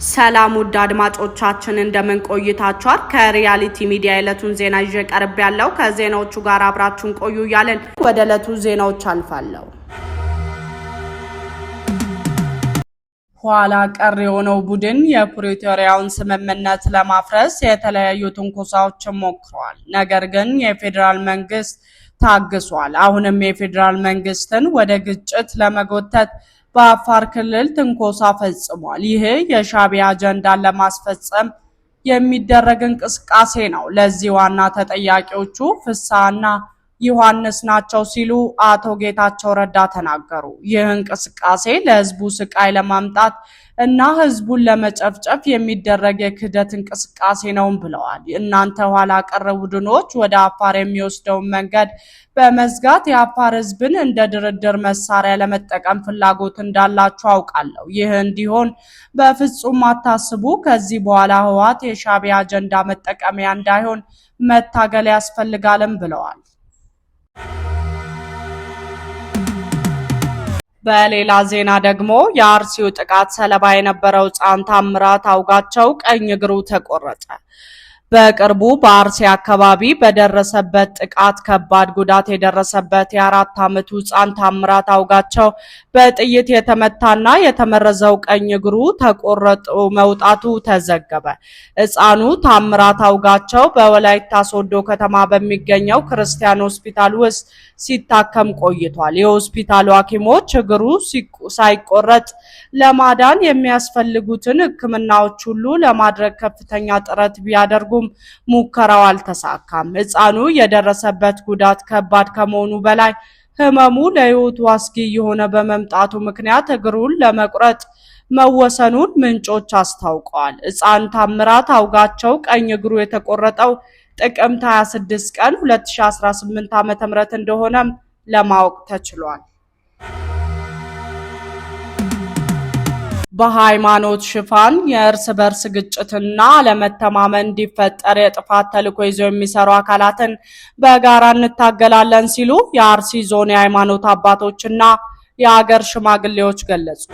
ሰላም ውድ አድማጮቻችን እንደምን ቆይታችኋል? ከሪያሊቲ ሚዲያ የዕለቱን ዜና ይዤ ቀርብ ያለው ከዜናዎቹ ጋር አብራችሁን ቆዩ እያለን ወደ ዕለቱ ዜናዎች አልፋለሁ። ኋላ ቀር የሆነው ቡድን የፕሪቶሪያውን ስምምነት ለማፍረስ የተለያዩ ትንኮሳዎችን ሞክሯል። ነገር ግን የፌዴራል መንግስት ታግሷል። አሁንም የፌዴራል መንግስትን ወደ ግጭት ለመጎተት በአፋር ክልል ትንኮሳ ፈጽሟል። ይህ የሻዕቢያ አጀንዳን ለማስፈጸም የሚደረግ እንቅስቃሴ ነው። ለዚህ ዋና ተጠያቂዎቹ ፍስሐና ዮሐንስ ናቸው ሲሉ አቶ ጌታቸው ረዳ ተናገሩ። ይህ እንቅስቃሴ ለህዝቡ ስቃይ ለማምጣት እና ህዝቡን ለመጨፍጨፍ የሚደረግ የክህደት እንቅስቃሴ ነው ብለዋል። እናንተ ኋላ ቀር ቡድኖች ወደ አፋር የሚወስደውን መንገድ በመዝጋት የአፋር ህዝብን እንደ ድርድር መሳሪያ ለመጠቀም ፍላጎት እንዳላችሁ አውቃለሁ። ይህ እንዲሆን በፍጹም አታስቡ። ከዚህ በኋላ ህወሓት የሻዕቢያ አጀንዳ መጠቀሚያ እንዳይሆን መታገል ያስፈልጋልም ብለዋል። በሌላ ዜና ደግሞ የአርሲው ጥቃት ሰለባ የነበረው ህፃን ታምራት አውጋቸው ቀኝ እግሩ ተቆረጠ። በቅርቡ በአርሲ አካባቢ በደረሰበት ጥቃት ከባድ ጉዳት የደረሰበት የ4 ዓመቱ ህፃን ታምራት አውጋቸው በጥይት የተመታና የተመረዘው ቀኝ እግሩ ተቆርጦ መውጣቱ ተዘገበ። ህፃኑ ታምራት አውጋቸው በወላይታ ሶዶ ከተማ በሚገኘው ክርስቲያን ሆስፒታል ውስጥ ሲታከም ቆይቷል። የሆስፒታሉ ሐኪሞች እግሩ ሳይቆረጥ ለማዳን የሚያስፈልጉትን ህክምናዎች ሁሉ ለማድረግ ከፍተኛ ጥረት ቢያደርጉ ሙከራው አልተሳካም። ህፃኑ የደረሰበት ጉዳት ከባድ ከመሆኑ በላይ ህመሙ ለህይወቱ አስጊ የሆነ በመምጣቱ ምክንያት እግሩን ለመቁረጥ መወሰኑን ምንጮች አስታውቀዋል። ህፃን ታምራት አውጋቸው ቀኝ እግሩ የተቆረጠው ጥቅምት 26 ቀን 2018 ዓ.ም እንደሆነም ለማወቅ ተችሏል። በሃይማኖት ሽፋን የእርስ በርስ ግጭትና አለመተማመን እንዲፈጠር የጥፋት ተልዕኮ ይዘው የሚሰሩ አካላትን በጋራ እንታገላለን ሲሉ የአርሲ ዞን የሃይማኖት አባቶችና የሀገር ሽማግሌዎች ገለጹ።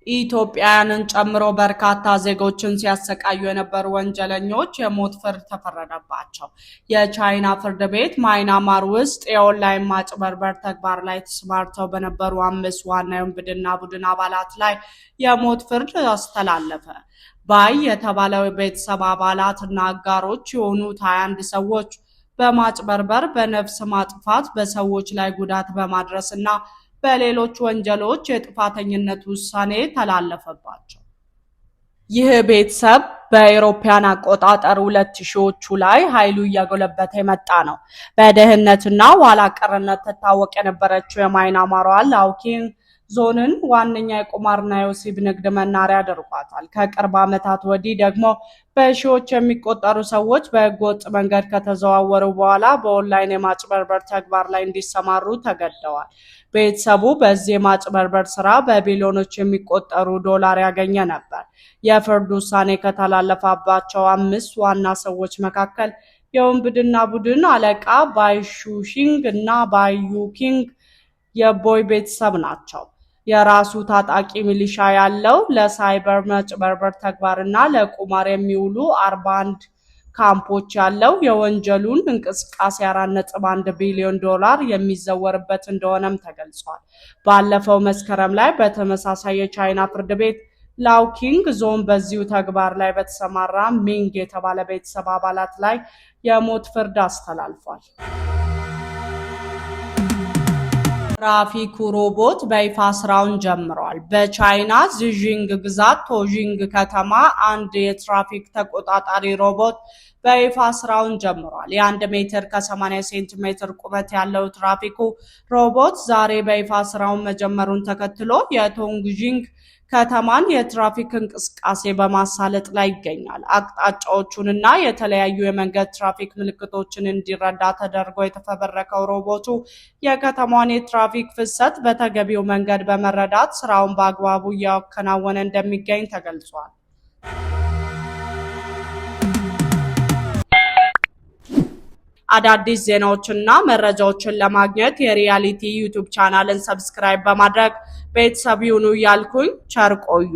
ኢትዮጵያውያንን ጨምሮ በርካታ ዜጎችን ሲያሰቃዩ የነበሩ ወንጀለኞች የሞት ፍርድ ተፈረደባቸው። የቻይና ፍርድ ቤት ማይናማር ውስጥ የኦንላይን ማጭበርበር ተግባር ላይ ተሰማርተው በነበሩ 5 ዋና የወንብድና ቡድን አባላት ላይ የሞት ፍርድ አስተላለፈ። ባይ የተባለው ቤተሰብ አባላት እና አጋሮች የሆኑት 21 ሰዎች በማጭበርበር፣ በነፍስ ማጥፋት፣ በሰዎች ላይ ጉዳት በማድረስ እና በሌሎች ወንጀሎች የጥፋተኝነት ውሳኔ ተላለፈባቸው። ይህ ቤተሰብ በአውሮፓውያን አቆጣጠር 2000ዎቹ ላይ ኃይሉ እያጎለበተ የመጣ ነው። በደህንነትና ኋላ ቀርነት ትታወቅ የነበረችው የማይናማሯ ላኦኪንግ ዞንን ዋነኛ የቁማርና የወሲብ ንግድ መናሪያ አድርጓታል። ከቅርብ ዓመታት ወዲህ ደግሞ በሺዎች የሚቆጠሩ ሰዎች በህገወጥ መንገድ ከተዘዋወሩ በኋላ በኦንላይን የማጭበርበር ተግባር ላይ እንዲሰማሩ ተገደዋል። ቤተሰቡ በዚህ የማጭበርበር ስራ በቢሊዮኖች የሚቆጠሩ ዶላር ያገኘ ነበር። የፍርድ ውሳኔ ከተላለፈባቸው 5 ዋና ሰዎች መካከል የወንብድና ቡድን አለቃ ባይ ሹሺንግ እና ባይ ዩኪንግ የቦይ ቤተሰብ ናቸው። የራሱ ታጣቂ ሚሊሻ ያለው ለሳይበር ማጭበርበር ተግባርና ለቁማር የሚውሉ 41 ካምፖች ያለው የወንጀሉን እንቅስቃሴ 4.1 ቢሊዮን ዶላር የሚዘወርበት እንደሆነም ተገልጿል። ባለፈው መስከረም ላይ በተመሳሳይ የቻይና ፍርድ ቤት ላኦኪንግ ዞን በዚሁ ተግባር ላይ በተሰማራ ሚንግ የተባለ ቤተሰብ አባላት ላይ የሞት ፍርድ አስተላልፏል። ትራፊክ ሮቦት በይፋ ስራውን ጀምሯል። በቻይና ዚጂንግ ግዛት ቶጂንግ ከተማ አንድ የትራፊክ ተቆጣጣሪ ሮቦት በይፋ ስራውን ጀምሯል። የ1 ሜትር ከ80 ሴንቲሜትር ቁመት ያለው ትራፊኩ ሮቦት ዛሬ በይፋ ስራውን መጀመሩን ተከትሎ የቶንግጂንግ ከተማን የትራፊክ እንቅስቃሴ በማሳለጥ ላይ ይገኛል። አቅጣጫዎቹንና የተለያዩ የመንገድ ትራፊክ ምልክቶችን እንዲረዳ ተደርጎ የተፈበረከው ሮቦቱ የከተማዋን የትራፊክ ፍሰት በተገቢው መንገድ በመረዳት ስራውን በአግባቡ እያከናወነ እንደሚገኝ ተገልጿል። አዳዲስ ዜናዎችና መረጃዎችን ለማግኘት የሪያሊቲ ዩቲዩብ ቻናልን ሰብስክራይብ በማድረግ ቤተሰብ ይሁኑ እያልኩኝ ቸር ቆዩ።